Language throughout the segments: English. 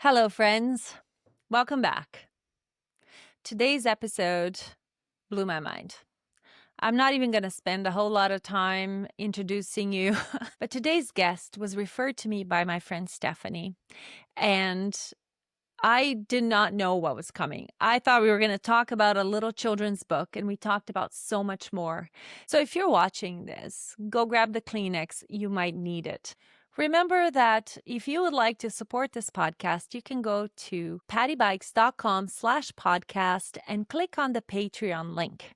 Hello, friends. Welcome back. Today's episode blew my mind. I'm not even going to spend a whole lot of time introducing you, but today's guest was referred to me by my friend Stephanie, and I did not know what was coming. I thought we were going to talk about a little children's book, and we talked about so much more. So if you're watching this, go grab the Kleenex. You might need it. Remember that if you would like to support this podcast, you can go to pattybikes.com/podcast and click on the Patreon link.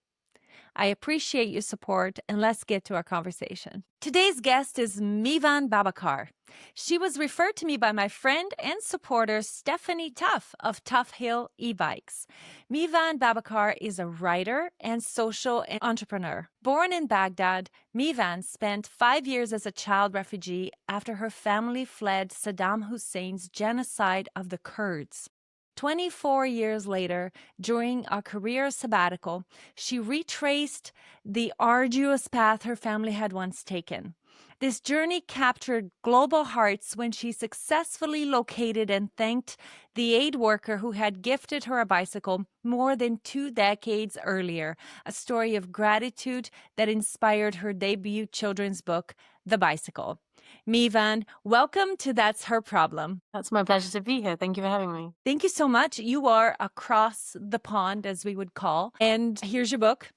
I appreciate your support, and let's get to our conversation. Today's guest is Mevan Babakar. She was referred to me by my friend and supporter, Stephanie Tuff of Tuff Hill e-bikes. Mevan Babakar is a writer and social entrepreneur. Born in Baghdad, Mevan spent 5 years as a child refugee after her family fled Saddam Hussein's genocide of the Kurds. 24 years later, during a career sabbatical, she retraced the arduous path her family had once taken. This journey captured global hearts when she successfully located and thanked the aid worker who had gifted her a bicycle more than 2 decades earlier, a story of gratitude that inspired her debut children's book, The Bicycle. Mevan, welcome to That's Her Problem. That's my pleasure to be here. Thank you for having me. Thank you so much. You are across the pond, as we would call. And here's your book.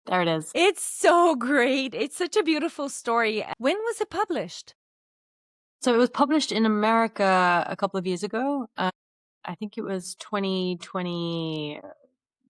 There it is. It's so great. It's such a beautiful story. When was it published? So it was published in America a couple of years ago. I think it was 2020,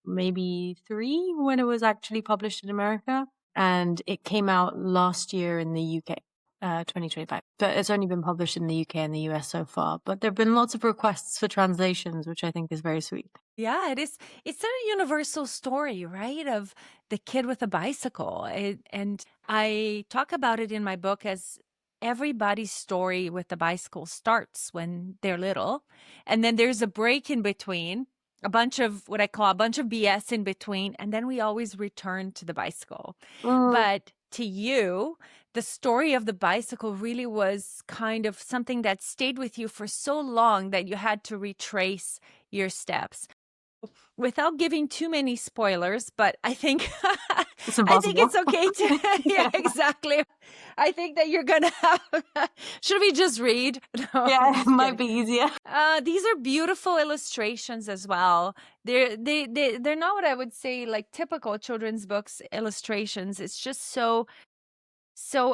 maybe 3 when it was actually published in America. And it came out last year in the UK, 2025. But it's only been published in the UK and the US so far. But there have been lots of requests for translations, which I think is very sweet. Yeah, it is. It's a universal story, right? Of the kid with a bicycle. And I talk about it in my book as everybody's story with the bicycle starts when they're little. And then there's a break in between, a bunch of what I call a bunch of BS in between. And then we always return to the bicycle. But to you, the story of the bicycle really was kind of something that stayed with you for so long that you had to retrace your steps. Without giving too many spoilers, but I think It's I think impossible. it's okay to yeah, exactly. I think that you're gonna have should we just read? No, I'm Yeah, just it might kidding. be easier. These are beautiful illustrations as well. They're not what I would say like typical children's books illustrations. It's just so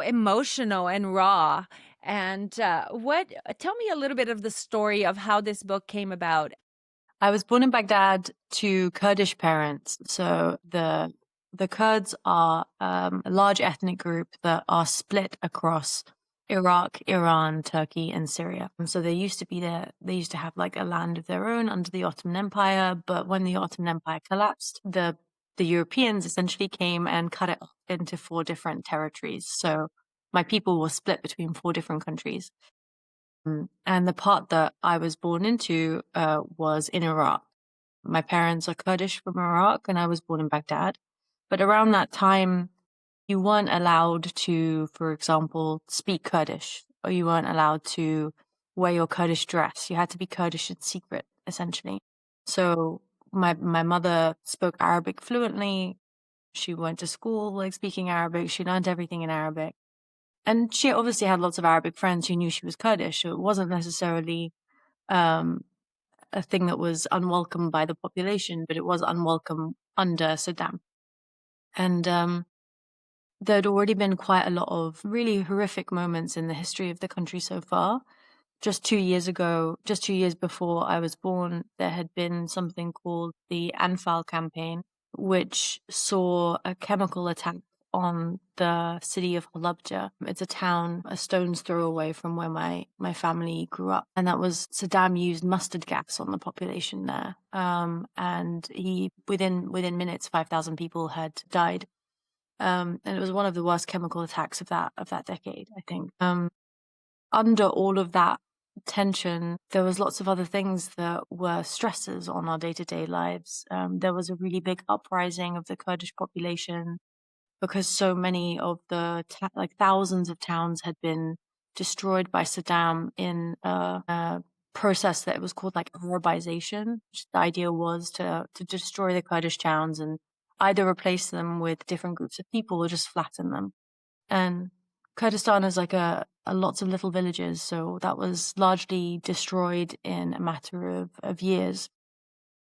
emotional and raw. And tell me a little bit of the story of how this book came about. I was born in Baghdad to Kurdish parents. So the Kurds are a large ethnic group that are split across Iraq, Iran, Turkey, and Syria. And so they used to be there. They used to have like a land of their own under the Ottoman Empire. But when the Ottoman Empire collapsed, the Europeans essentially came and cut it up into 4 different territories. So my people were split between 4 different countries. And the part that I was born into was in Iraq. My parents are Kurdish from Iraq, and I was born in Baghdad. But around that time, you weren't allowed to, for example, speak Kurdish, or you weren't allowed to wear your Kurdish dress. You had to be Kurdish in secret, essentially. So my mother spoke Arabic fluently. She went to school like speaking Arabic. She learned everything in Arabic. And she obviously had lots of Arabic friends who knew she was Kurdish, so it wasn't necessarily a thing that was unwelcome by the population, but it was unwelcome under Saddam. And there'd already been quite a lot of really horrific moments in the history of the country so far. Just 2 years before I was born, there had been something called the Anfal campaign, which saw a chemical attack on the city of Halabja. It's a town a stone's throw away from where my family grew up. And that was Saddam used mustard gas on the population there. And he, within minutes, 5,000 people had died. And it was one of the worst chemical attacks of that decade, I think. Under all of that tension, there was lots of other things that were stressors on our day-to-day lives. There was a really big uprising of the Kurdish population because so many of the thousands of towns had been destroyed by Saddam in a process that was called like Arabization, which the idea was to destroy the Kurdish towns and either replace them with different groups of people or just flatten them. And Kurdistan is like a lots of little villages, so that was largely destroyed in a matter of years.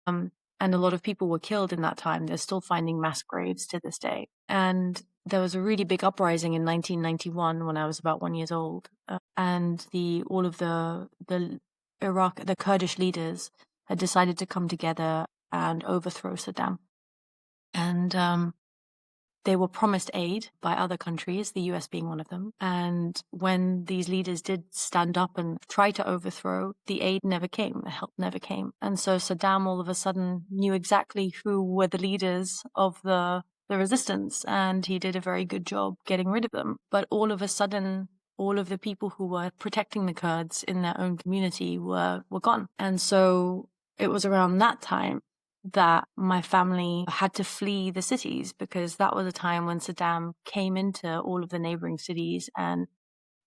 And a lot of people were killed in that time. They're still finding mass graves to this day. And there was a really big uprising in 1991 when I was about 1 year old, and all of the Kurdish leaders had decided to come together and overthrow Saddam. And they were promised aid by other countries, the US being one of them. And when these leaders did stand up and try to overthrow, the aid never came, the help never came. And so Saddam all of a sudden knew exactly who were the leaders of the resistance, and he did a very good job getting rid of them. But all of a sudden, all of the people who were protecting the Kurds in their own community were gone. And so it was around that time that my family had to flee the cities, because that was a time when Saddam came into all of the neighboring cities and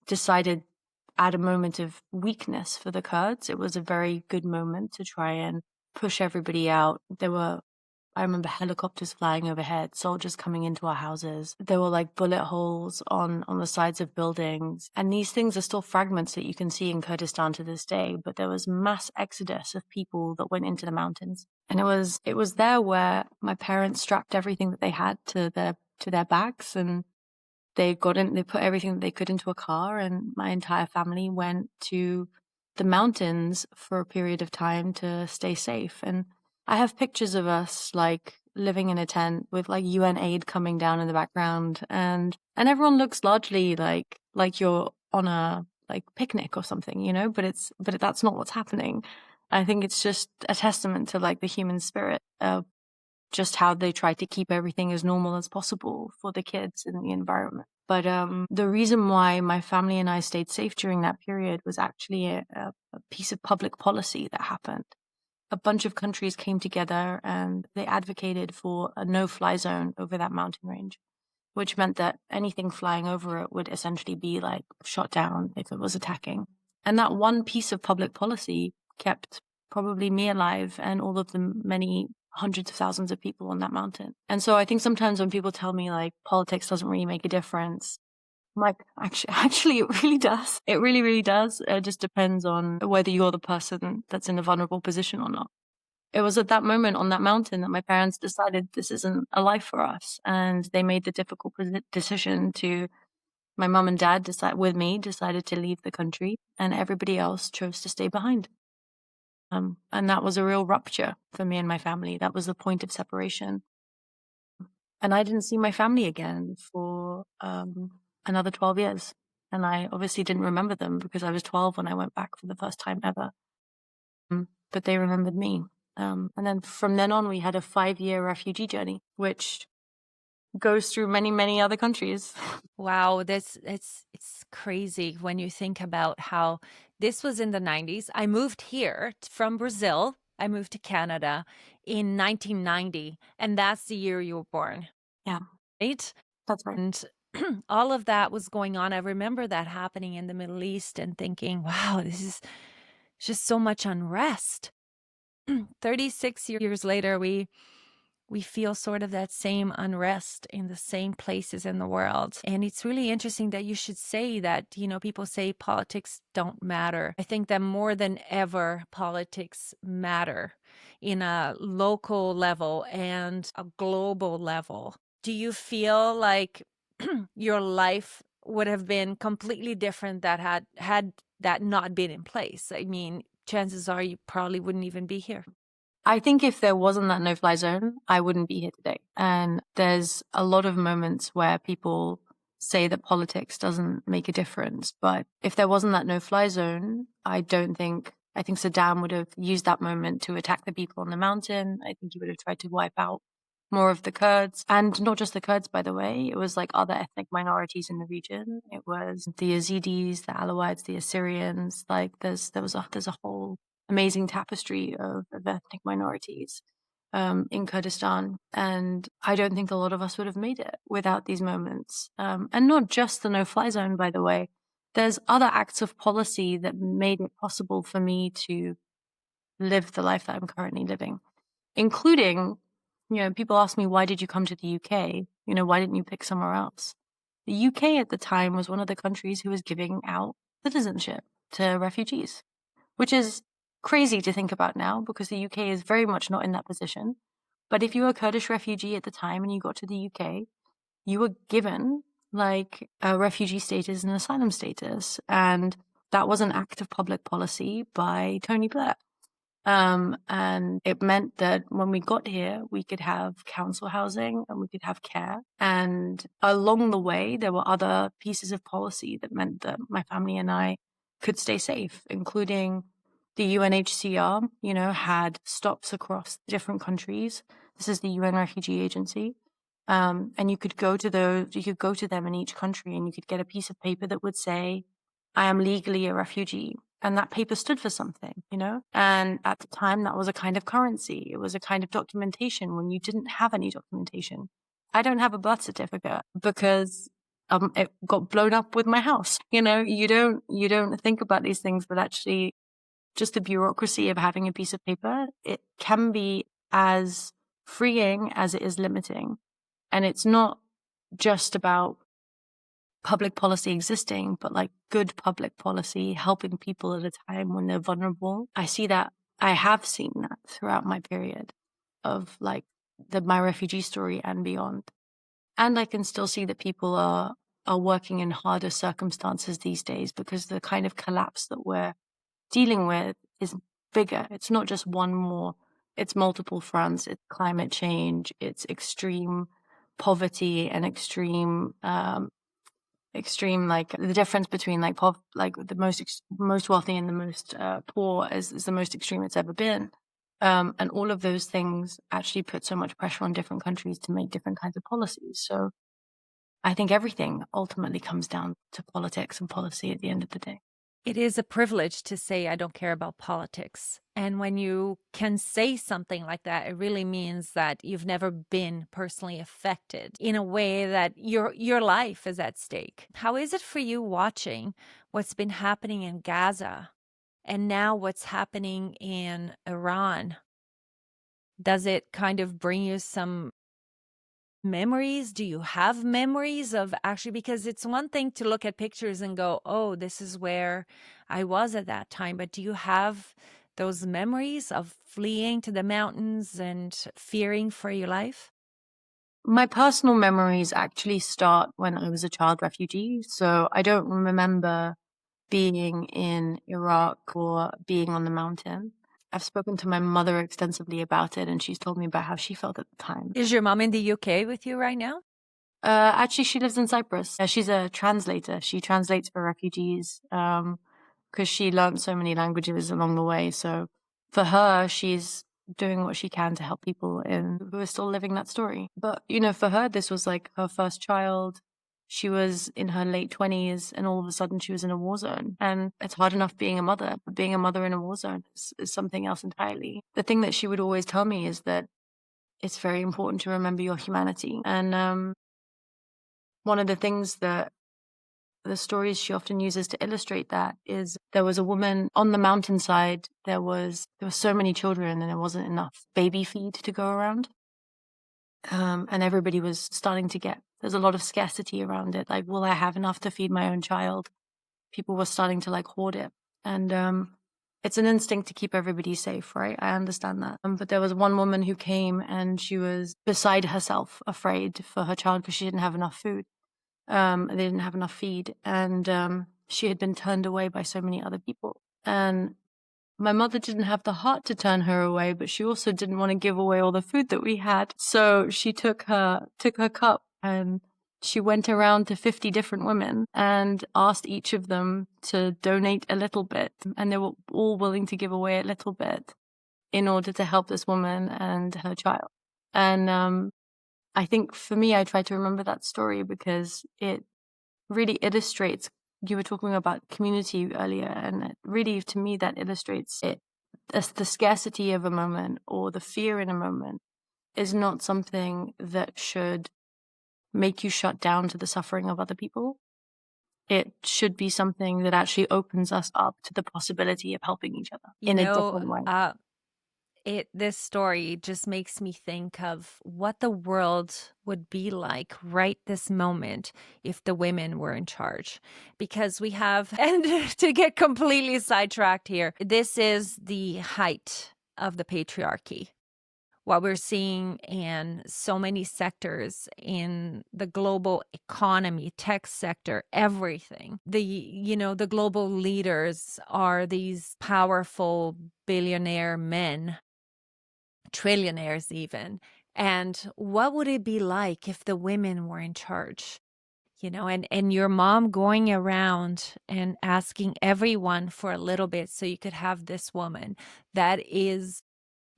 decided at a moment of weakness for the Kurds. It was a very good moment to try and push everybody out. I remember helicopters flying overhead, soldiers coming into our houses. There were like bullet holes on the sides of buildings. And these things are still fragments that you can see in Kurdistan to this day. But there was mass exodus of people that went into the mountains. And it was there where my parents strapped everything that they had to their backs, and they put everything that they could into a car, and my entire family went to the mountains for a period of time to stay safe. And I have pictures of us like living in a tent with like UN aid coming down in the background, and everyone looks largely like you're on a like picnic or something, you know, but that's not what's happening. I think it's just a testament to like the human spirit of just how they try to keep everything as normal as possible for the kids in the environment. But the reason why my family and I stayed safe during that period was actually a piece of public policy that happened. A bunch of countries came together and they advocated for a no-fly zone over that mountain range, which meant that anything flying over it would essentially be like shot down if it was attacking. And that one piece of public policy kept probably me alive and all of the many hundreds of thousands of people on that mountain. And so I think sometimes when people tell me like politics doesn't really make a difference, I'm like, actually, it really does. It really, really does. It just depends on whether you're the person that's in a vulnerable position or not. It was at that moment on that mountain that my parents decided this isn't a life for us. And they made the difficult decision my mum and dad decided to leave the country, and everybody else chose to stay behind. And that was a real rupture for me and my family. That was the point of separation. And I didn't see my family again for another 12 years. And I obviously didn't remember them because I was 12 when I went back for the first time ever. But they remembered me. And then from then on, we had a 5-year refugee journey, which goes through many, many other countries. Wow, it's crazy when you think about how this was in the 90s. I moved here from Brazil. I moved to Canada in 1990, and that's the year you were born. Yeah, right? that's right. And all of that was going on. I remember that happening in the Middle East and thinking, wow, this is just so much unrest. 36 years later, we feel sort of that same unrest in the same places in the world. And it's really interesting that you should say that, you know, people say politics don't matter. I think that more than ever, politics matter in a local level and a global level. Do you feel like your life would have been completely different that had that not been in place? I mean, chances are you probably wouldn't even be here. I think if there wasn't that no-fly zone, I wouldn't be here today. And there's a lot of moments where people say that politics doesn't make a difference. But if there wasn't that no-fly zone, I think Saddam would have used that moment to attack the people on the mountain. I think he would have tried to wipe out more of the Kurds, and not just the Kurds, by the way. It was like other ethnic minorities in the region. It was the Yazidis, the Alawites, the Assyrians. Like there's a whole amazing tapestry of ethnic minorities in Kurdistan. And I don't think a lot of us would have made it without these moments. And not just the no-fly zone, by the way. there's other acts of policy that made it possible for me to live the life that I'm currently living, including, people ask me, why did you come to the UK? Why didn't you pick somewhere else? The UK at the time was one of the countries who was giving out citizenship to refugees, which is crazy to think about now because the UK is very much not in that position. But if you were a Kurdish refugee at the time and you got to the UK, you were given like a refugee status and asylum status. And that was an act of public policy by Tony Blair. And it meant that when we got here, we could have council housing and we could have care. And along the way, there were other pieces of policy that meant that my family and I could stay safe, including the UNHCR, had stops across different countries. This is the UN Refugee Agency. And you could go to them in each country and you could get a piece of paper that would say, I am legally a refugee. And that paper stood for something, And at the time, that was a kind of currency. It was a kind of documentation when you didn't have any documentation. I don't have a birth certificate because it got blown up with my house. You don't think about these things, but actually just the bureaucracy of having a piece of paper, it can be as freeing as it is limiting. And it's not just about public policy existing, but like good public policy helping people at a time when they're vulnerable. I have seen that throughout my period of like my refugee story and beyond. And I can still see that people are working in harder circumstances these days because the kind of collapse that we're dealing with is bigger. It's not just one more, it's multiple fronts. It's climate change, it's extreme poverty and extreme like the difference between like the most wealthy and the most poor is the most extreme it's ever been. And all of those things actually put so much pressure on different countries to make different kinds of policies. So I think everything ultimately comes down to politics and policy at the end of the day. It is a privilege to say, I don't care about politics. And when you can say something like that, it really means that you've never been personally affected in a way that your life is at stake. How is it for you watching what's been happening in Gaza and now what's happening in Iran? Does it kind of bring you some memories? Do you have memories of actually, because it's one thing to look at pictures and go, oh, this is where I was at that time. But do you have those memories of fleeing to the mountains and fearing for your life? My personal memories actually start when I was a child refugee. So I don't remember being in Iraq or being on the mountain. I've spoken to my mother extensively about it, and she's told me about how she felt at the time. Is your mom in the UK with you right now? Actually, she lives in Cyprus. She's a translator. She translates for refugees because she learned so many languages along the way. So for her, she's doing what she can to help people who are still living that story. But, for her, this was like her first child. She was in her late 20s and all of a sudden she was in a war zone. And it's hard enough being a mother, but being a mother in a war zone is something else entirely. The thing that she would always tell me is that it's very important to remember your humanity. And one of the things that the stories she often uses to illustrate that is there was a woman on the mountainside. There were so many children and there wasn't enough baby feed to go around. And everybody was starting to there's a lot of scarcity around it. Like, will I have enough to feed my own child? People were starting to like hoard it. And it's an instinct to keep everybody safe, right? I understand that. But there was one woman who came and she was beside herself, afraid for her child because she didn't have enough food. They didn't have enough feed. And she had been turned away by so many other people. And my mother didn't have the heart to turn her away, but she also didn't want to give away all the food that we had. So she took her cup and she went around to 50 different women and asked each of them to donate a little bit. And they were all willing to give away a little bit in order to help this woman and her child. And I think for me, I try to remember that story because it really illustrates. You were talking about community earlier, and really, to me, that illustrates it. The scarcity of a moment or the fear in a moment is not something that should make you shut down to the suffering of other people. it should be something that actually opens us up to the possibility of helping each other You in a know, different way. this story just makes me think of what the world would be like right this moment if the women were in charge. Because we have, and to get completely sidetracked here, this is the height of the patriarchy. What we're seeing in so many sectors in the global economy, tech sector, everything. The global leaders are these powerful billionaire men, trillionaires even. And what would it be like if the women were in charge? And your mom going around and asking everyone for a little bit so you could have this woman that is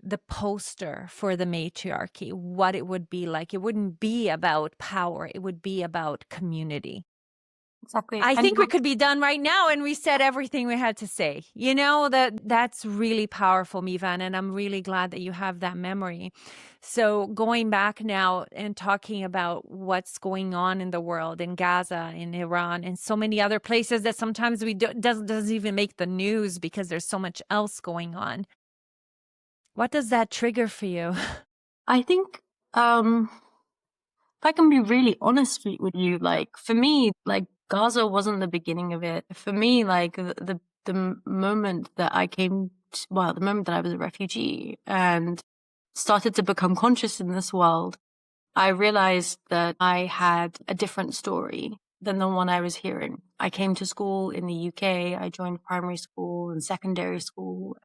the poster for the matriarchy, what it would be like. It wouldn't be about power, it would be about community. Exactly. I And think we could be done right now and we said everything we had to say. That's really powerful, Mevan, and I'm really glad that you have that memory. So going back now and talking about what's going on in the world, in Gaza, in Iran, and so many other places that sometimes doesn't even make the news because there's so much else going on. What does that trigger for you? I think, if I can be really honest with you, like for me, like Gaza wasn't the beginning of it. For me, like the moment that I came to, well, the moment that I was a refugee and started to become conscious in this world, I realized that I had a different story than the one I was hearing. I came to school in the UK. I joined primary school and secondary school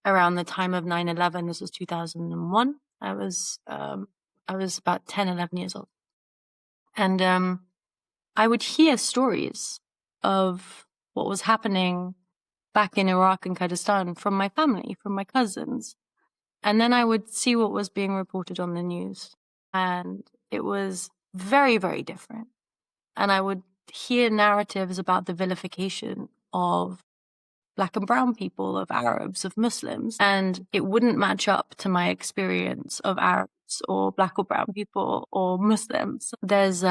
around the time of 9/11. This was 2001. I was about 10, 11 years old. And I would hear stories of what was happening back in Iraq and Kurdistan from my family, from my cousins. And then I would see what was being reported on the news. And it was very, very different. And I would hear narratives about the vilification of Black and brown people, of Arabs, of Muslims. And it wouldn't match up to my experience of Arabs or Black or brown people or Muslims. There's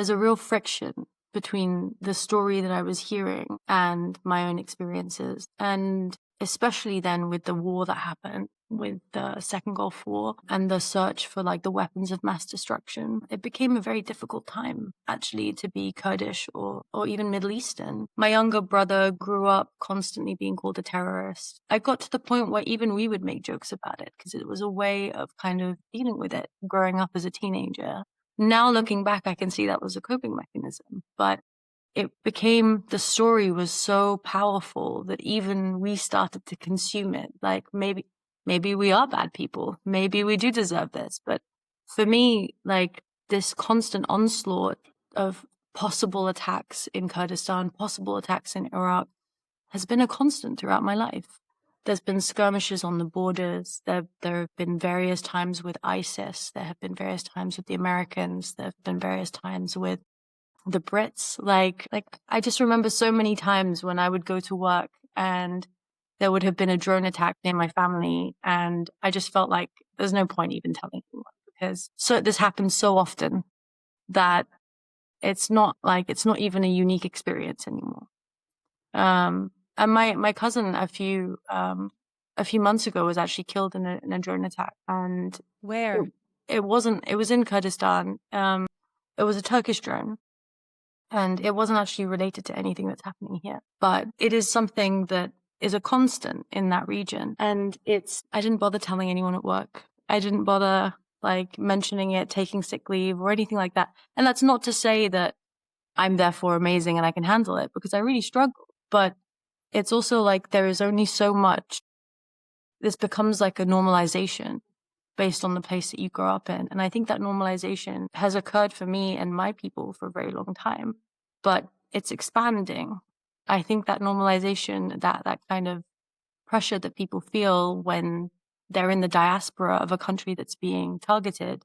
a real friction between the story that I was hearing and my own experiences. And especially then with the war that happened, with the Second Gulf War and the search for like the weapons of mass destruction, it became a very difficult time actually to be Kurdish or even Middle Eastern. My younger brother grew up constantly being called a terrorist. I got to the point where even we would make jokes about it because it was a way of kind of dealing with it growing up as a teenager. Now looking back, I can see that was a coping mechanism, but the story was so powerful that even we started to consume it. Like maybe we are bad people. Maybe we do deserve this. But for me, like this constant onslaught of possible attacks in Kurdistan, possible attacks in Iraq has been a constant throughout my life. There's been skirmishes on the borders. There have been various times with ISIS. There have been various times with the Americans. There have been various times with the Brits. Like I just remember so many times when I would go to work and there would have been a drone attack near my family, and I just felt like there's no point even telling anyone because this happens so often that it's not even a unique experience anymore. And my cousin a few months ago was actually killed in a drone attack. And Where? It was in Kurdistan. It was a Turkish drone. And it wasn't actually related to anything that's happening here. But it is something that is a constant in that region. And I didn't bother telling anyone at work. I didn't bother like mentioning it, taking sick leave or anything like that. And that's not to say that I'm therefore amazing and I can handle it, because I really struggle. But it's also like there is only so much. This becomes like a normalization based on the place that you grow up in. And I think that normalization has occurred for me and my people for a very long time, but it's expanding. I think that normalization, that kind of pressure that people feel when they're in the diaspora of a country that's being targeted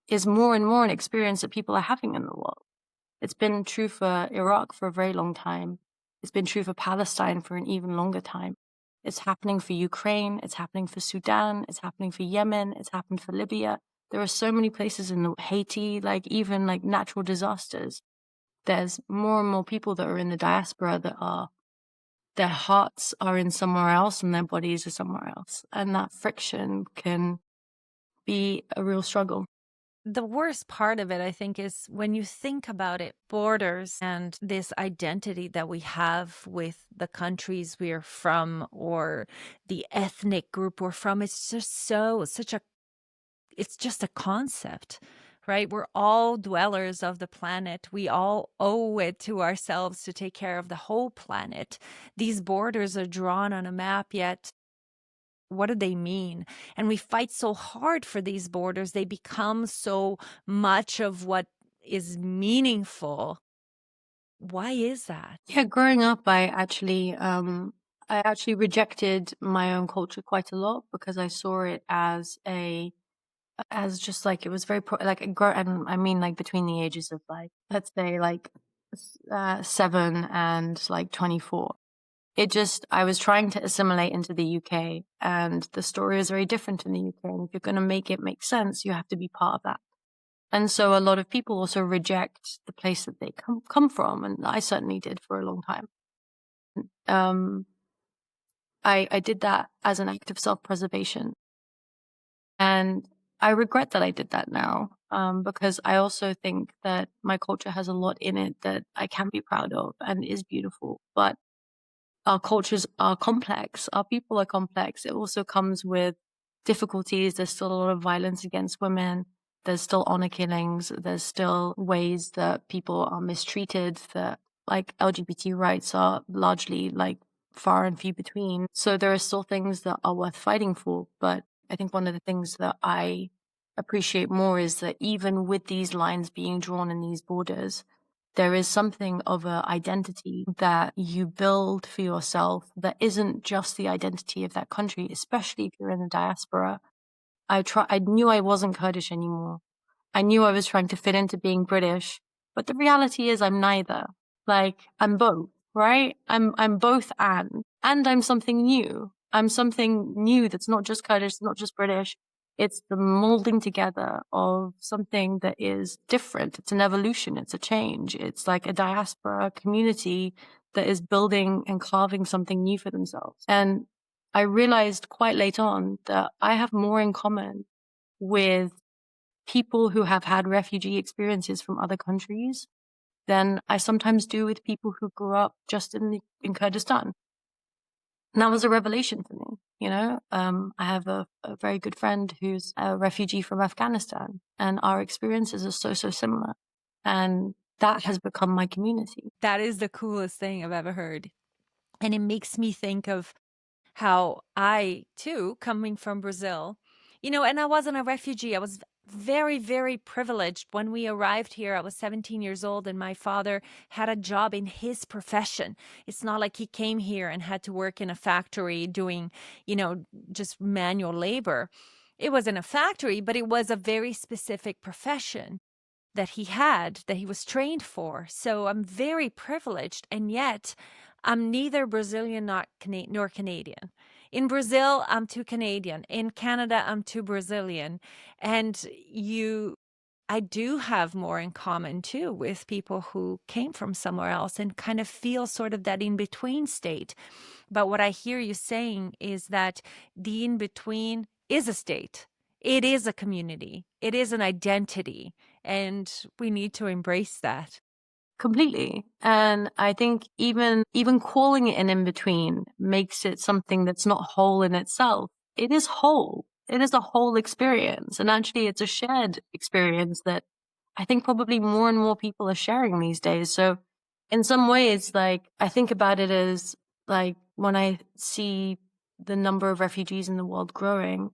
is more and more an experience that people are having in the world. It's been true for Iraq for a very long time. It's been true for Palestine for an even longer time. It's happening for Ukraine. It's happening for Sudan. It's happening for Yemen. It's happened for Libya. There are so many places in Haiti, like even like natural disasters. there's more and more people that are in the diaspora that their hearts are in somewhere else and their bodies are somewhere else. And that friction can be a real struggle. The worst part of it, I think, is when you think about it, borders and this identity that we have with the countries we're from or the ethnic group we're from. It's just it's just a concept, right? We're all dwellers of the planet. We all owe it to ourselves to take care of the whole planet. These borders are drawn on a map, yet what do they mean? And we fight so hard for these borders. They become so much of what is meaningful. Why is that? Yeah, growing up, I actually rejected my own culture quite a lot because I saw it as just like, it was very and I mean like between the ages of like, let's say like 7 and like 24. I was trying to assimilate into the UK, and the story is very different in the UK. And if you're going to make it make sense, you have to be part of that. And so a lot of people also reject the place that they come from. And I certainly did for a long time. Um, I did that as an act of self-preservation. And I regret that I did that now, because I also think that my culture has a lot in it that I can be proud of and is beautiful. But our cultures are complex. Our people are complex. It also comes with difficulties. There's still a lot of violence against women. There's still honor killings. There's still ways that people are mistreated, that like LGBT rights are largely like far and few between. So there are still things that are worth fighting for. But I think one of the things that I appreciate more is that even with these lines being drawn in these borders, there is something of an identity that you build for yourself that isn't just the identity of that country, especially if you're in the diaspora. I knew I wasn't Kurdish anymore. I knew I was trying to fit into being British, but the reality is I'm neither. Like, I'm both, right? I'm both and I'm something new. I'm something new that's not just Kurdish, not just British. It's the molding together of something that is different. It's an evolution. It's a change. It's like a diaspora community that is building and carving something new for themselves. And I realized quite late on that I have more in common with people who have had refugee experiences from other countries than I sometimes do with people who grew up just in Kurdistan. And that was a revelation for me, you know? I have a very good friend who's a refugee from Afghanistan, and our experiences are so similar. And that has become my community. That is the coolest thing I've ever heard. And it makes me think of how I, too, coming from Brazil, and I wasn't a refugee. I was very, very privileged. When we arrived here, I was 17 years old, and my father had a job in his profession. It's not like he came here and had to work in a factory doing, just manual labor. It wasn't a factory, but it was a very specific profession that he was trained for. So I'm very privileged, and yet I'm neither Brazilian nor Canadian. In Brazil, I'm too Canadian. In Canada, I'm too Brazilian. And I do have more in common too with people who came from somewhere else and kind of feel sort of that in between state. But what I hear you saying is that the in between is a state. It is a community. It is an identity. And we need to embrace that. Completely. And I think even calling it an in-between makes it something that's not whole in itself. It is whole. It is a whole experience. And actually it's a shared experience that I think probably more and more people are sharing these days. So in some ways, like, I think about it as like when I see the number of refugees in the world growing,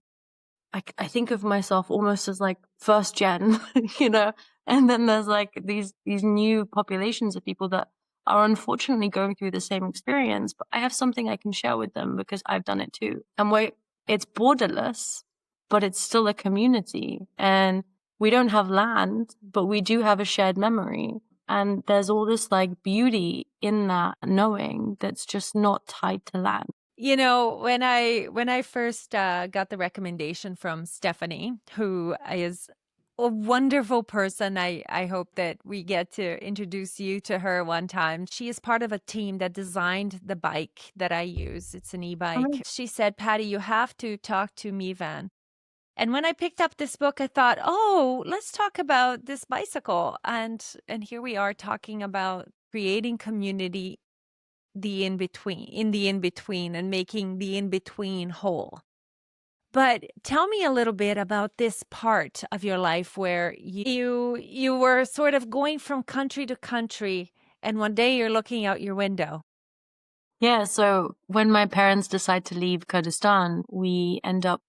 I think of myself almost as like first gen, you know, and then there's like these new populations of people that are unfortunately going through the same experience, but I have something I can share with them because I've done it too. And it's borderless, but it's still a community, and we don't have land, but we do have a shared memory. And there's all this like beauty in that knowing that's just not tied to land. When I first got the recommendation from Stephanie, who is a wonderful person. I hope that we get to introduce you to her one time. She is part of a team that designed the bike that I use. It's an e-bike. She said, Patty, you have to talk to Mevan. And when I picked up this book, I thought, oh, let's talk about this bicycle. And here we are talking about creating community, in the in-between, and making the in-between whole. But tell me a little bit about this part of your life where you were sort of going from country to country, and one day you're looking out your window. Yeah, so when my parents decide to leave Kurdistan, we end up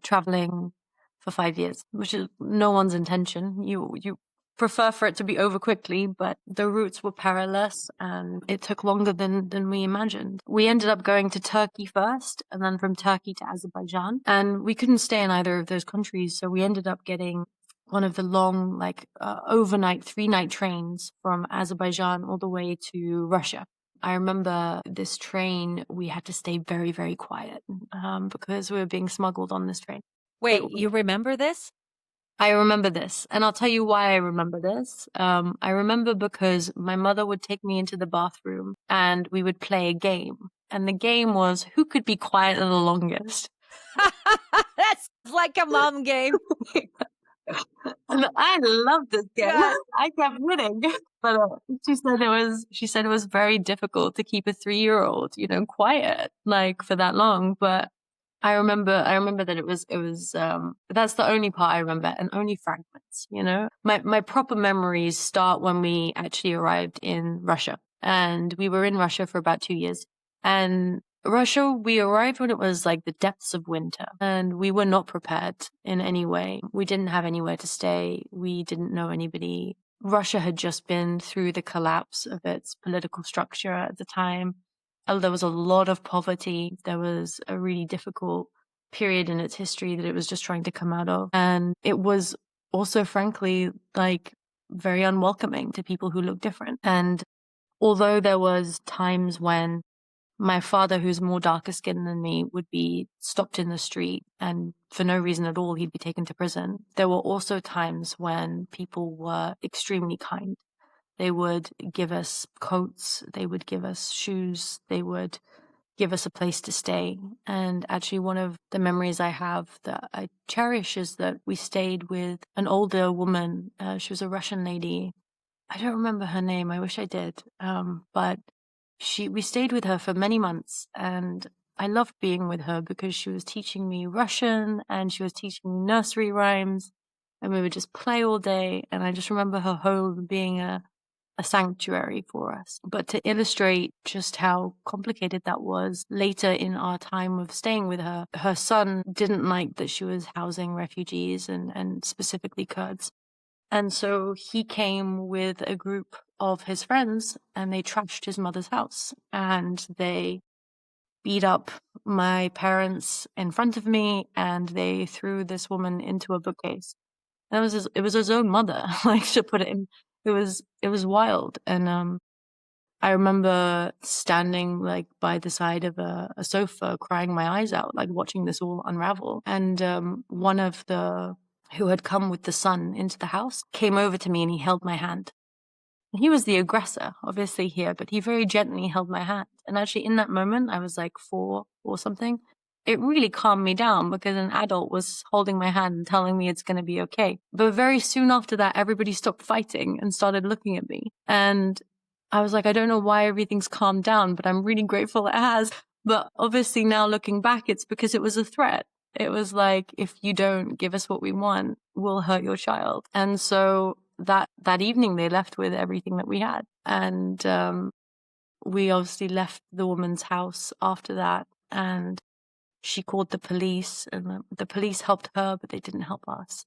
traveling for 5 years, which is no one's intention. You prefer for it to be over quickly, but the routes were perilous and it took longer than we imagined. We ended up going to Turkey first, and then from Turkey to Azerbaijan, and we couldn't stay in either of those countries, so we ended up getting one of the long, overnight 3-night trains from Azerbaijan all the way to Russia. I remember this train, we had to stay very, very quiet because we were being smuggled on this train. Wait, you remember this? I remember this, and I'll tell you why I remember this. I remember because my mother would take me into the bathroom and we would play a game. And the game was who could be quiet the longest. That's like a mom game. And I loved this game. Yeah. I kept winning. But she said it was very difficult to keep a 3-year-old, quiet for that long. But I remember that it was that's the only part I remember, and only fragments, My proper memories start when we actually arrived in Russia, and we were in Russia for about 2 years. And Russia, we arrived when it was like the depths of winter, and we were not prepared in any way. We didn't have anywhere to stay. We didn't know anybody. Russia had just been through the collapse of its political structure at the time. There was a lot of poverty. There was a really difficult period in its history that it was just trying to come out of. And it was also, frankly, very unwelcoming to people who looked different. And although there was times when my father, who's more darker skinned than me, would be stopped in the street and for no reason at all, he'd be taken to prison, there were also times when people were extremely kind. They would give us coats, they would give us shoes, they would give us a place to stay. And actually, one of the memories I have that I cherish is that we stayed with an older woman. She was a Russian lady. I don't remember her name. I wish I did. But we stayed with her for many months, and I loved being with her because she was teaching me Russian and she was teaching me nursery rhymes, and we would just play all day. And I just remember her home being a sanctuary for us. But to illustrate just how complicated that was, later in our time of staying with her, her son didn't like that she was housing refugees and specifically Kurds. And so he came with a group of his friends and they trashed his mother's house, and they beat up my parents in front of me, and they threw this woman into a bookcase. And it was his own mother, to put it in. It was wild. And I remember standing by the side of a sofa, crying my eyes out, watching this all unravel. And one of the who had come with the son into the house came over to me and he held my hand. And he was the aggressor, obviously, here, but he very gently held my hand. And actually, in that moment, I was 4 or something. It really calmed me down because an adult was holding my hand and telling me it's going to be okay. But very soon after that, everybody stopped fighting and started looking at me. And I was I don't know why everything's calmed down, but I'm really grateful it has. But obviously now looking back, it's because it was a threat. It was if you don't give us what we want, we'll hurt your child. And so that evening they left with everything that we had. And we obviously left the woman's house after that. And she called the police, and the police helped her, but they didn't help us.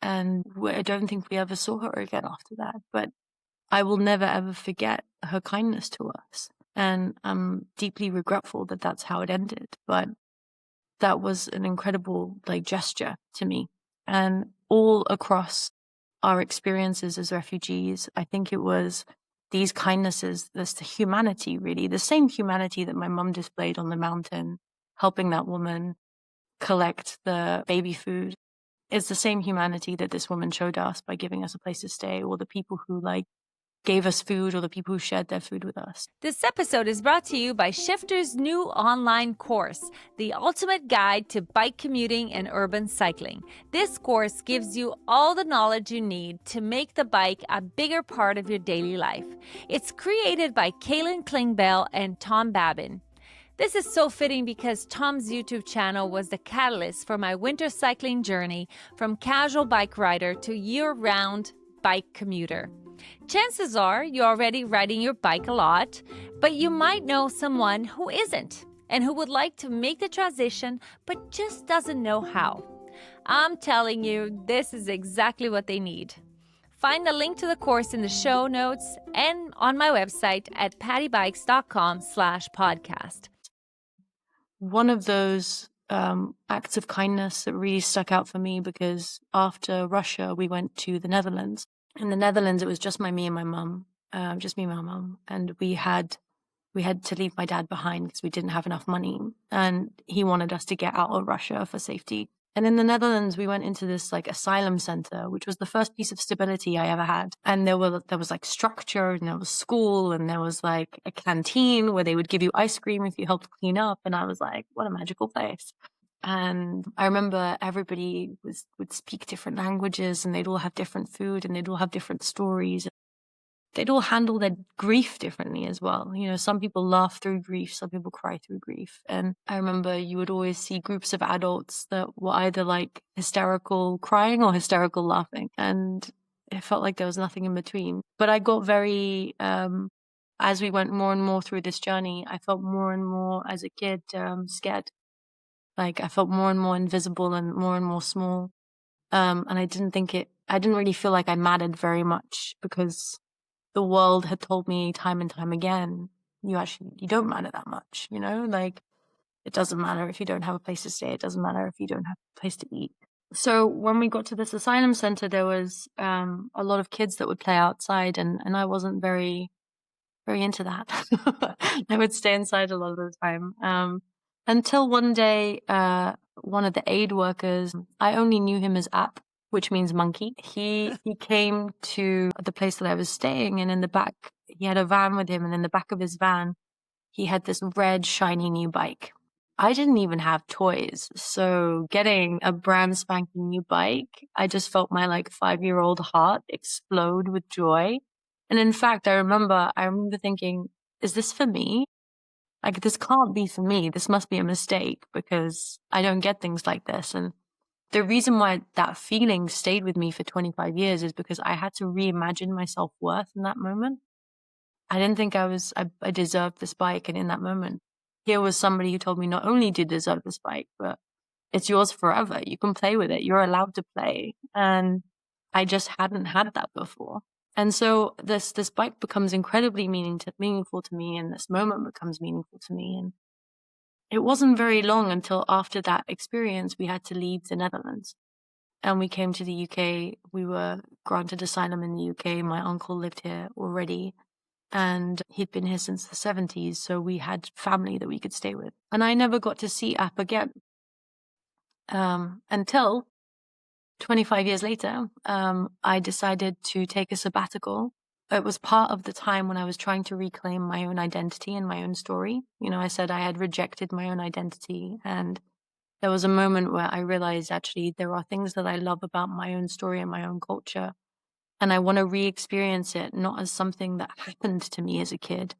And I don't think we ever saw her again after that. But I will never, ever forget her kindness to us. And I'm deeply regretful that that's how it ended. But that was an incredible gesture to me. And all across our experiences as refugees, I think it was these kindnesses, this humanity, really, the same humanity that my mum displayed on the mountain, helping that woman collect the baby food. it's the same humanity that this woman showed us by giving us a place to stay, or the people who like gave us food, or the people who shared their food with us. This episode is brought to you by Shifter's new online course, The Ultimate Guide to Bike Commuting and Urban Cycling. This course gives you all the knowledge you need to make the bike a bigger part of your daily life. It's created by Kaylin Klingbeil and Tom Babin. This is so fitting because Tom's YouTube channel was the catalyst for my winter cycling journey from casual bike rider to year-round bike commuter. Chances are you're already riding your bike a lot, but you might know someone who isn't and who would like to make the transition but just doesn't know how. I'm telling you, this is exactly what they need. Find the link to the course in the show notes and on my website at pattybikes.com/podcast. One of those acts of kindness that really stuck out for me, because after Russia, we went to the Netherlands. In the Netherlands, it was just me and my mum, and we had to leave my dad behind because we didn't have enough money, and he wanted us to get out of Russia for safety. And in the Netherlands, we went into this like asylum center, which was the first piece of stability I ever had. And there was like structure, and there was school, and there was like a canteen where they would give you ice cream if you helped clean up. And I was like, what a magical place. And I remember everybody would speak different languages, and they'd all have different food, and they'd all have different stories. They'd all handle their grief differently as well. You know, some people laugh through grief, some people cry through grief. And I remember you would always see groups of adults that were either like hysterical crying or hysterical laughing. And it felt like there was nothing in between. But I got very, as we went more and more through this journey, I felt more and more as a kid scared. Like I felt more and more invisible and more small. And I didn't really feel like I mattered very much, because the world had told me time and time again, you don't matter that much, you know, like it doesn't matter if you don't have a place to stay. It doesn't matter if you don't have a place to eat. So when we got to this asylum center, there was a lot of kids that would play outside, and I wasn't very, very into that. I would stay inside a lot of the time. Until one day, one of the aid workers, I only knew him as App, which means monkey. He came to the place that I was staying, and in the back, he had a van with him, and in the back of his van, he had this red, shiny new bike. I didn't even have toys, so getting a brand spanking new bike, I just felt my like 5-year-old heart explode with joy. And in fact, I remember thinking, is this for me? Like, this can't be for me. This must be a mistake, because I don't get things like this. And the reason why that feeling stayed with me for 25 years is because I had to reimagine my self-worth in that moment. I didn't think I deserved this bike. And in that moment, here was somebody who told me, not only do you deserve this bike, but it's yours forever. You can play with it. You're allowed to play. And I just hadn't had that before. And so this bike becomes incredibly meaningful to me, and this moment becomes meaningful to me. And it wasn't very long until after that experience, we had to leave the Netherlands. And we came to the UK. We were granted asylum in the UK. My uncle lived here already, and he'd been here since the 70s. So we had family that we could stay with. And I never got to see App again until 25 years later, I decided to take a sabbatical. It was part of the time when I was trying to reclaim my own identity and my own story. You know, I said I had rejected my own identity, and there was a moment where I realized actually there are things that I love about my own story and my own culture, and I want to re-experience it, not as something that happened to me as a kid,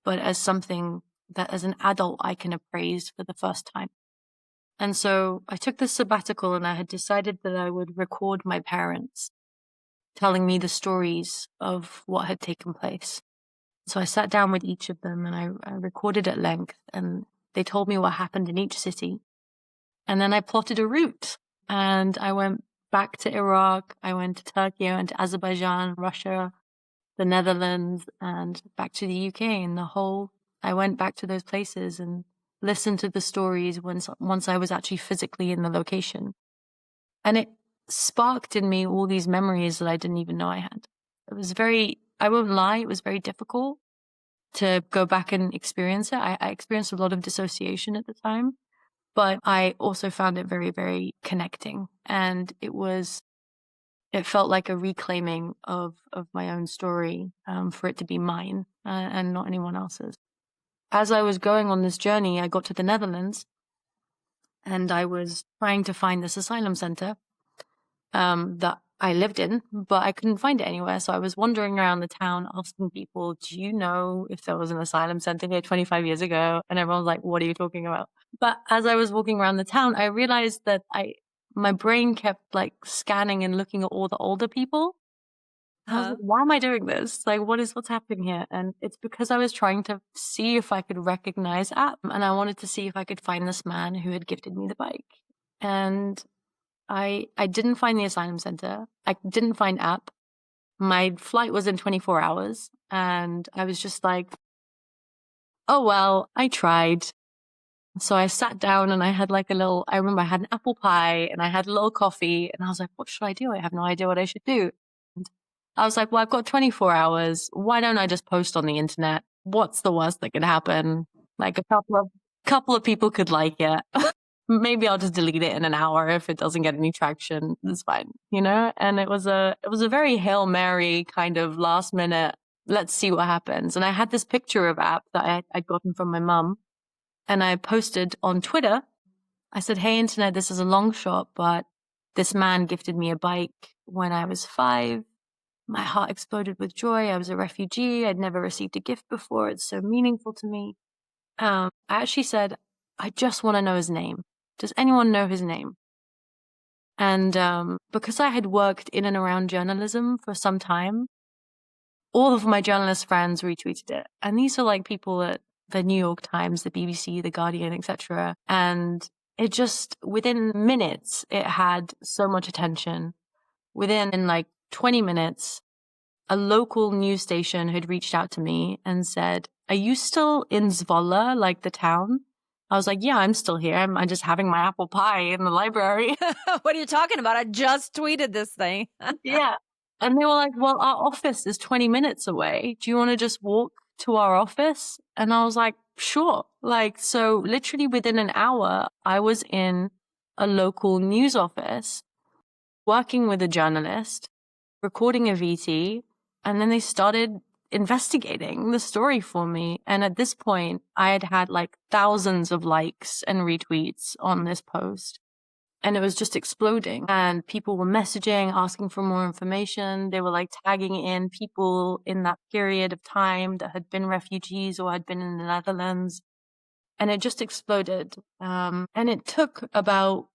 but as something that as an adult I can appraise for the first time. And so I took this sabbatical, and I had decided that I would record my parents telling me the stories of what had taken place. So I sat down with each of them, and I recorded at length, and they told me what happened in each city. And then I plotted a route, and I went back to Iraq, I went to Turkey, I went to Azerbaijan, Russia, the Netherlands, and back to the UK. And I went back to those places and listened to the stories once I was actually physically in the location. And it sparked in me all these memories that I didn't even know I had. It was I won't lie, it was very difficult to go back and experience it. I experienced a lot of dissociation at the time. But I also found it very, very connecting. And it felt like a reclaiming of my own story, for it to be mine, and not anyone else's. As I was going on this journey, I got to the Netherlands and I was trying to find this asylum center that I lived in, but I couldn't find it anywhere. So I was wandering around the town asking people, do you know if there was an asylum center here 25 years ago? And everyone was like, what are you talking about? But as I was walking around the town, I realized that my brain kept like scanning and looking at all the older people. I was like, why am I doing this? Like, what's happening here? And it's because I was trying to see if I could recognize App, and I wanted to see if I could find this man who had gifted me the bike. And I didn't find the asylum center. I didn't find App. My flight was in 24 hours, and I was just like, oh well, I tried. So I sat down and I had like I remember I had an apple pie and I had a little coffee, and I was like, what should I do? I have no idea what I should do. I was like, well, I've got 24 hours. Why don't I just post on the internet? What's the worst that could happen? Like a couple of people could like it. Maybe I'll just delete it in an hour if it doesn't get any traction. It's fine, you know? And it was a very Hail Mary kind of last minute, let's see what happens. And I had this picture of App that I'd gotten from my mum, and I posted on Twitter. I said, hey, internet, this is a long shot, but this man gifted me a bike when I was 5. My heart exploded with joy. I was a refugee. I'd never received a gift before. It's so meaningful to me. I actually said, I just want to know his name. Does anyone know his name? And because I had worked in and around journalism for some time, all of my journalist friends retweeted it. And these are like people at the New York Times, the BBC, the Guardian, etc. And it just, within minutes, it had so much attention. Within like 20 minutes, a local news station had reached out to me and said, are you still in Zwolle, like the town? I was like, yeah, I'm still here. I'm just having my apple pie in the library. What are you talking about? I just tweeted this thing. Yeah. And they were like, well, our office is 20 minutes away. Do you want to just walk to our office? And I was like, sure. Like, so literally within an hour, I was in a local news office working with a journalist, recording a VT, and then they started investigating the story for me. And at this point, I had had like thousands of likes and retweets on this post. And it was just exploding. And people were messaging, asking for more information. They were like tagging in people in that period of time that had been refugees or had been in the Netherlands. And it just exploded. And it took about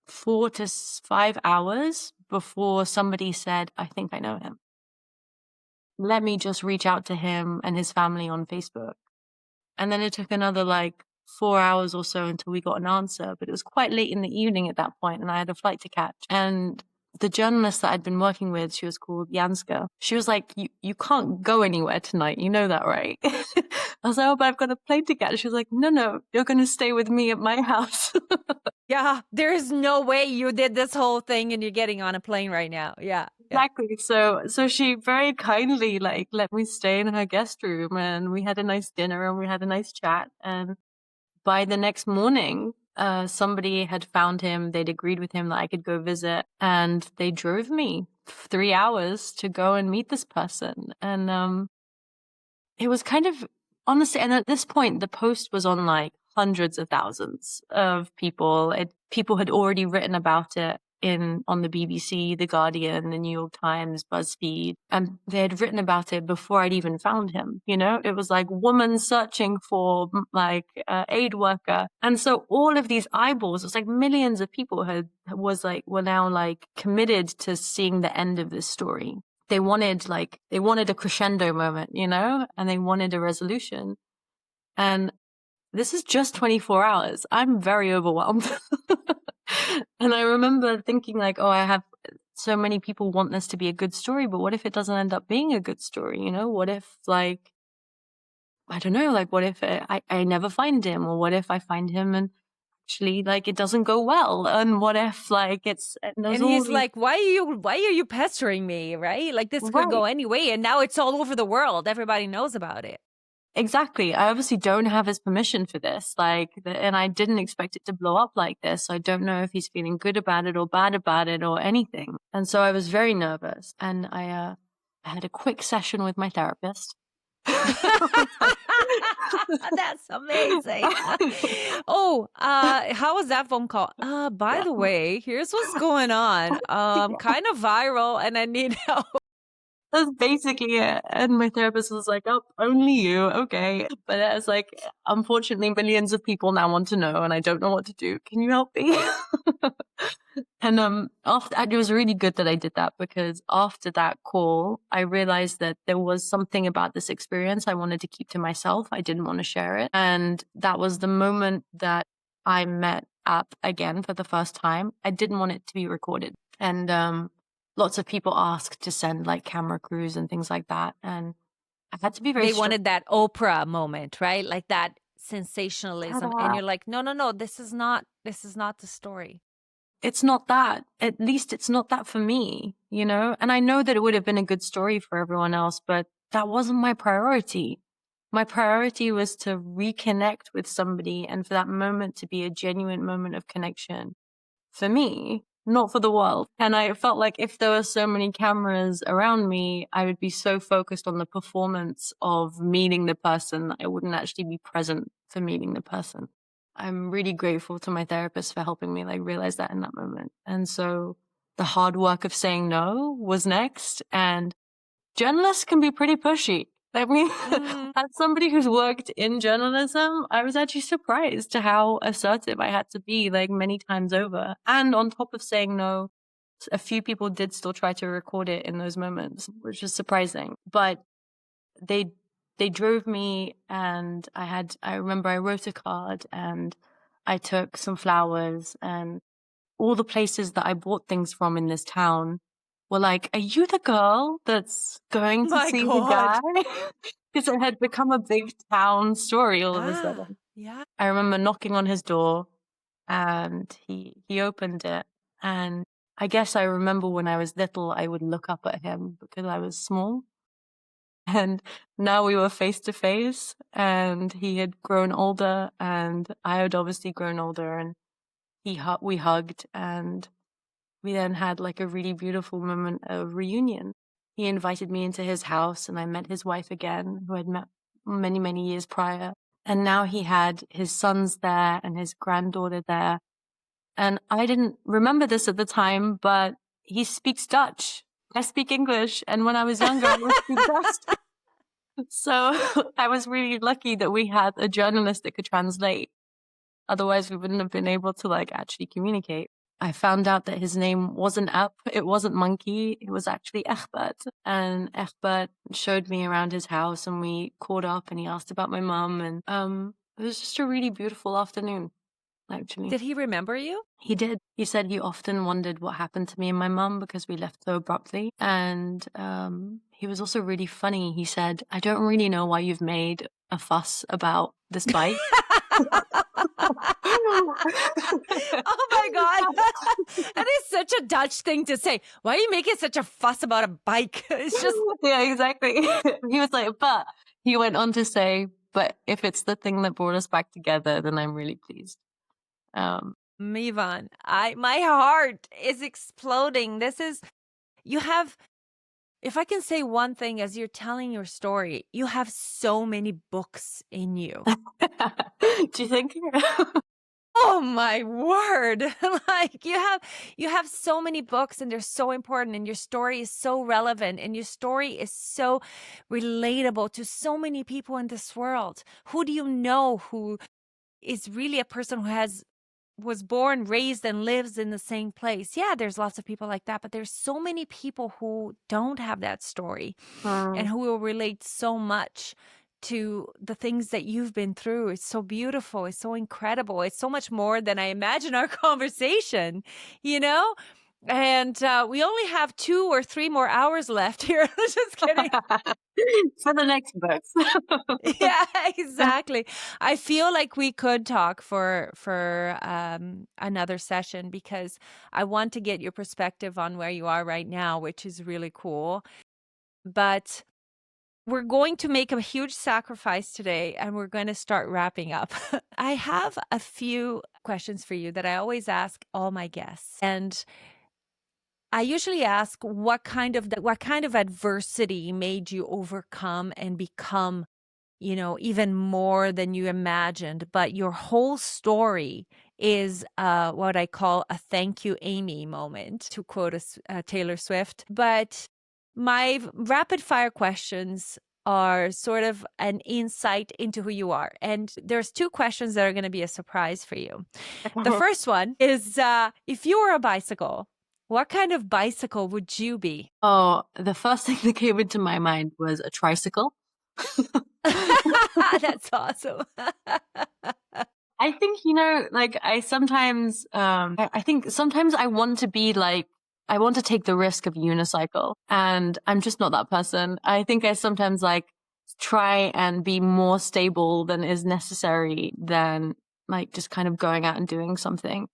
4 to 5 hours before somebody said, I think I know him. Let me just reach out to him and his family on Facebook. And then it took another like 4 hours or so until we got an answer, but it was quite late in the evening at that point, and I had a flight to catch. And the journalist that I'd been working with, she was called Janska. She was like, you can't go anywhere tonight. You know that, right? I was like, oh, but I've got a plane to catch. She was like, no, you're going to stay with me at my house. Yeah, there is no way you did this whole thing and you're getting on a plane right now. Yeah. Exactly. So she very kindly like let me stay in her guest room, and we had a nice dinner and we had a nice chat. And by the next morning, somebody had found him. They'd agreed with him that I could go visit, and they drove me 3 hours to go and meet this person. And it was kind of, honestly, and at this point, the post was on like hundreds of thousands of people. People had already written about it on the BBC, the Guardian, the New York Times, BuzzFeed, and they had written about it before I'd even found him. You know, it was like woman searching for like aid worker, and so all of these eyeballs, it's like millions of people were now like committed to seeing the end of this story. They wanted a crescendo moment, you know, and they wanted a resolution. And this is just 24 hours. I'm very overwhelmed. And I remember thinking like, oh, I have so many people want this to be a good story, but what if it doesn't end up being a good story? You know, what if like, I don't know, like what if I never find him, or what if I find him and actually like it doesn't go well? And what if like and he's like, why are you pestering me? Right? Like this could go anyway. And now it's all over the world. Everybody knows about it. Exactly. I obviously don't have his permission for this. And I didn't expect it to blow up like this. So I don't know if he's feeling good about it or bad about it or anything. And so I was very nervous. And I had a quick session with my therapist. That's amazing. Oh, how was that phone call? By the way, here's what's going on. Kind of viral and I need help. That's basically it. And my therapist was like, oh, only you. Okay. But it's like, unfortunately, millions of people now want to know and I don't know what to do. Can you help me? And it was really good that I did that, because after that call, I realized that there was something about this experience I wanted to keep to myself. I didn't want to share it. And that was the moment that I met App again for the first time. I didn't want it to be recorded. And lots of people asked to send like camera crews and things like that. And I had to be very They wanted that Oprah moment, right? Like that sensationalism. And you're like, no, no, no, this is not the story. It's not that. At least it's not that for me, you know? And I know that it would have been a good story for everyone else, but that wasn't my priority. My priority was to reconnect with somebody and for that moment to be a genuine moment of connection for me, not for the world. And I felt like if there were so many cameras around me, I would be so focused on the performance of meeting the person that I wouldn't actually be present for meeting the person. I'm really grateful to my therapist for helping me like realize that in that moment. And so the hard work of saying no was next. And journalists can be pretty pushy. I mean, as somebody who's worked in journalism, I was actually surprised to how assertive I had to be like many times over. And on top of saying no, a few people did still try to record it in those moments, which was surprising. But they drove me, and I remember I wrote a card and I took some flowers, and all the places that I bought things from in this town were like, are you the girl that's going to My see the God. guy? Because it had become a big town story all of a Ah, sudden. yeah. I remember knocking on his door and he opened it. And I guess I remember when I was little, I would look up at him because I was small. And now we were face to face, and he had grown older and I had obviously grown older, and we hugged, and we then had like a really beautiful moment of reunion. He invited me into his house and I met his wife again, who I'd met many, many years prior. And now he had his sons there and his granddaughter there. And I didn't remember this at the time, but he speaks Dutch. I speak English. And when I was younger, I would speak Dutch. So I was really lucky that we had a journalist that could translate. Otherwise, we wouldn't have been able to like actually communicate. I found out that his name wasn't Up, it wasn't Monkey, it was actually Egbert. And Egbert showed me around his house and we caught up and he asked about my mum. And it was just a really beautiful afternoon, actually. Did he remember you? He did. He said he often wondered what happened to me and my mum because we left so abruptly. And he was also really funny. He said, I don't really know why you've made a fuss about this bike. Oh my God. That is such a Dutch thing to say. Why are you making such a fuss about a bike? It's just. Yeah, exactly. He was like, but he went on to say, but if it's the thing that brought us back together, then I'm really pleased. Mevan, my heart is exploding. You have, if I can say one thing as you're telling your story, you have so many books in you. Do you think? Oh my word. Like you have so many books and they're so important and your story is so relevant and your story is so relatable to so many people in this world. Who do you know who is really a person who was born, raised, and lives in the same place? Yeah, there's lots of people like that, but there's so many people who don't have that story and who will relate so much to the things that you've been through. It's so beautiful. It's so incredible. It's so much more than I imagine our conversation, you know? And we only have 2 or 3 more hours left here. Just kidding. For the next books. Yeah, exactly. I feel like we could talk for another session because I want to get your perspective on where you are right now, which is really cool. But we're going to make a huge sacrifice today and we're going to start wrapping up. I have a few questions for you that I always ask all my guests. And I usually ask what kind of adversity made you overcome and become, even more than you imagined. But your whole story is what I call a thank you, Amy moment, to quote Taylor Swift. But my rapid fire questions are sort of an insight into who you are. And there's two questions that are going to be a surprise for you. The first one is if you were a bicycle, what kind of bicycle would you be? Oh, the first thing that came into my mind was a tricycle. That's awesome. I think, I sometimes, I think sometimes I want to be like, I want to take the risk of unicycle, and I'm just not that person. I think I sometimes like try and be more stable than is necessary than like just kind of going out and doing something.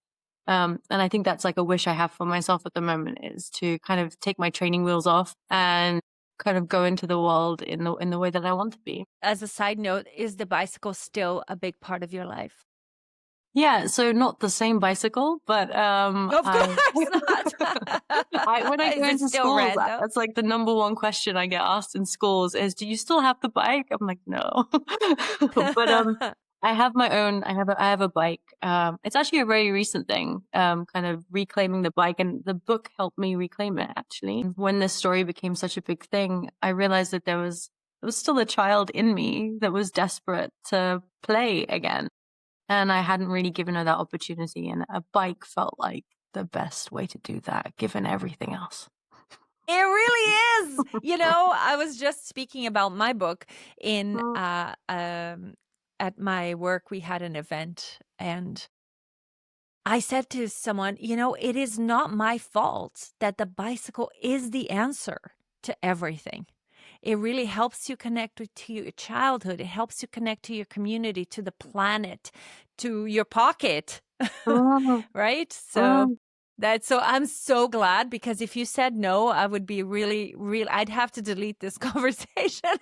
And I think that's like a wish I have for myself at the moment, is to kind of take my training wheels off and kind of go into the world in the way that I want to be. As a side note, is the bicycle still a big part of your life? Yeah, so not the same bicycle, but Of course not. when I Is go it into still schools, red, though? that's like the number one question I get asked in schools is, "Do you still have the bike?" I'm like, "No," but I have my own. I have a bike. It's actually a very recent thing. Kind of reclaiming the bike, and the book helped me reclaim it. Actually, when this story became such a big thing, I realized that there was still a child in me that was desperate to play again. And I hadn't really given her that opportunity. And a bike felt like the best way to do that, given everything else. It really is. I was just speaking about my book in at my work. We had an event, and I said to someone, it is not my fault that the bicycle is the answer to everything. It really helps you connect to your childhood. It helps you connect to your community, to the planet, to your pocket, right? So I'm so glad, because if you said no, I would be I'd have to delete this conversation.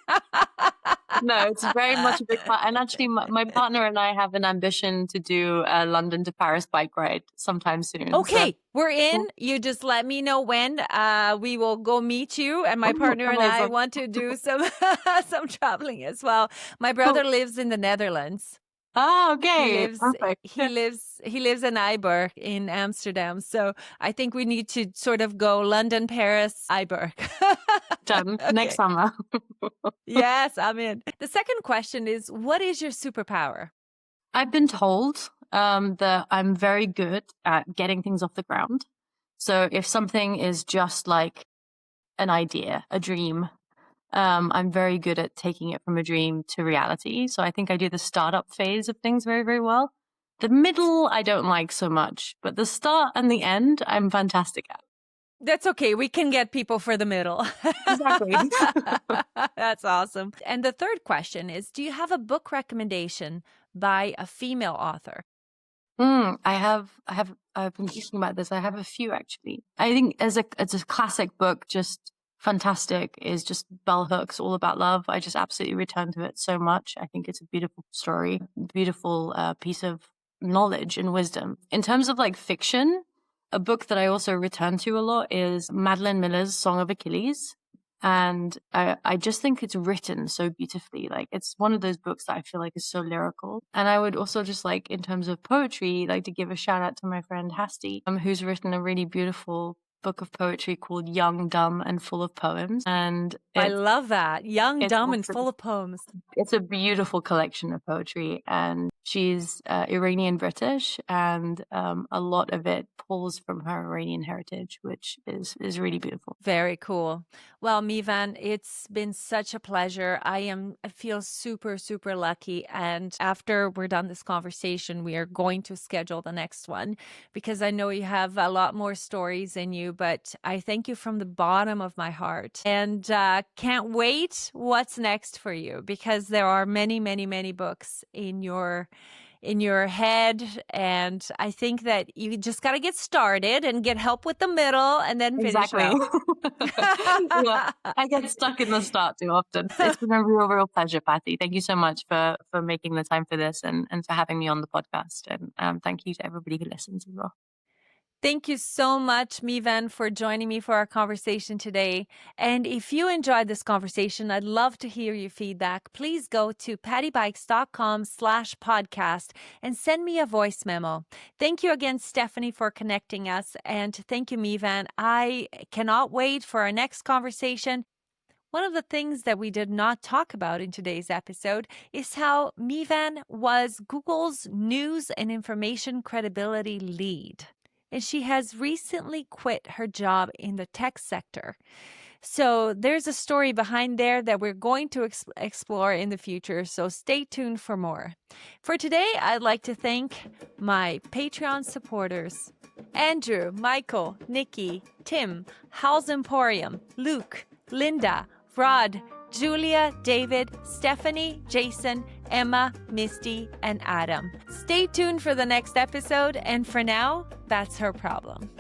No, it's very much a big part. And actually, my partner and I have an ambition to do a London to Paris bike ride sometime soon. Okay, we're in. You just let me know when. We will go meet you, and my partner and I want to do some some traveling as well. My brother lives in the Netherlands. Oh, okay. He lives in Eiburg in Amsterdam. So I think we need to sort of go London, Paris, Eiburg. Done. Next summer. Yes, I'm in. The second question is, what is your superpower? I've been told that I'm very good at getting things off the ground. So if something is just like an idea, a dream, I'm very good at taking it from a dream to reality. So I think I do the startup phase of things very, very well. The middle, I don't like so much, but the start and the end, I'm fantastic at. That's okay. We can get people for the middle. Exactly. That's awesome. And the third question is, do you have a book recommendation by a female author? I've been thinking about this. I have a few actually. I think as a classic book, just fantastic, is just Bell Hooks, All About Love. I just absolutely return to it so much. I think it's a beautiful story, beautiful piece of knowledge and wisdom. In terms of like fiction, a book that I also return to a lot is Madeline Miller's Song of Achilles. And I just think it's written so beautifully. Like, it's one of those books that I feel like is so lyrical. And I would also just like, in terms of poetry, like to give a shout out to my friend Hasti, who's written a really beautiful book of poetry called Young, Dumb, and Full of Poems. And I love that. Young, dumb, and full of poems. It's a beautiful collection of poetry. And she's Iranian British, and a lot of it pulls from her Iranian heritage, which is really beautiful. Very cool. Well, Mevan, it's been such a pleasure. I feel super, super lucky. And after we're done this conversation, we are going to schedule the next one, because I know you have a lot more stories in you, but I thank you from the bottom of my heart, and can't wait what's next for you, because there are many, many, many books in your in your head. And I think that you just got to get started and get help with the middle and then finish Exactly. well. Yeah, I get stuck in the start too often. It's been a real pleasure, Patty. Thank you so much for making the time for this and for having me on the podcast. And thank you to everybody who listens as well. Thank you so much, Mevan, for joining me for our conversation today. And if you enjoyed this conversation, I'd love to hear your feedback. Please go to pattybikes.com/podcast and send me a voice memo. Thank you again, Stephanie, for connecting us. And thank you, Mevan. I cannot wait for our next conversation. One of the things that we did not talk about in today's episode is how Mevan was Google's news and information credibility lead. And she has recently quit her job in the tech sector. So there's a story behind there that we're going to explore in the future, so stay tuned for more. For today, I'd like to thank my Patreon supporters: Andrew, Michael, Nikki, Tim, Howl's Emporium, Luke, Linda, Rod, Julia, David, Stephanie, Jason, Emma, Misty, and Adam. Stay tuned for the next episode, and for now, that's her problem.